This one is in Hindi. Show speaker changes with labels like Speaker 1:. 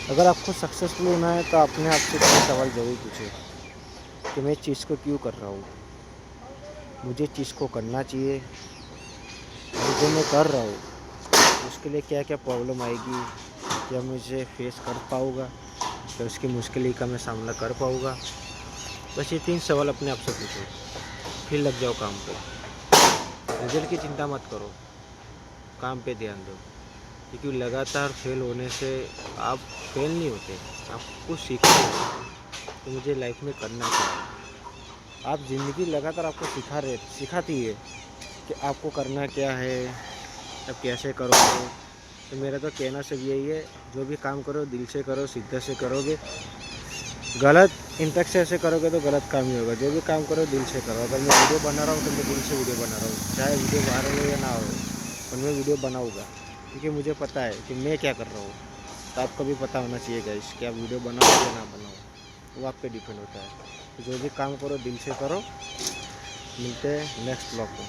Speaker 1: अगर आपको सक्सेसफुल होना है तो अपने आप से 3 सवाल ज़रूर पूछें कि मैं इस चीज़ को क्यों कर रहा हूँ? मुझे इस चीज़ को करना चाहिए और जो मैं कर रहा हूँ उसके लिए क्या-क्या प्रॉब्लम आएगी? क्या मुझे फेस कर पाऊँगा? क्या उसकी मुश्किल का मैं सामना कर पाऊँगा? बस ये 3 सवाल अपने आप से पूछो, फिर लग जाओ काम पे। रिज़ल्ट की चिंता मत करो, काम पे ध्यान दो। क्योंकि लगातार फेल होने से आप फेल नहीं होते, आप कुछ सीखते हो। तो मुझे लाइफ में करना क्या है? आप ज़िंदगी लगातार आपको सिखाती है कि आपको करना क्या है, अब कैसे करोगे। तो मेरा तो कहना सिर्फ यही है, जो भी काम करो दिल से करो, शिद्दत से करोगे। गलत इंटेंशन से ऐसे करोगे तो गलत काम ही होगा। जो भी काम करो दिल से करो। अगर मैं वीडियो बना रहा हूँ तो मैं दिल से वीडियो बना रहा हूँ, चाहे वीडियो वायरल हो या ना हो, पर मैं वीडियो बनाऊँगा क्योंकि मुझे पता है कि मैं क्या कर रहा हूँ। तो आपको भी पता होना चाहिए गाइस कि आप वीडियो बनाओ या ना बनाओ, वो आप पे डिपेंड होता है। तो जो भी काम करो दिल से करो। मिलते हैं नेक्स्ट ब्लॉग में।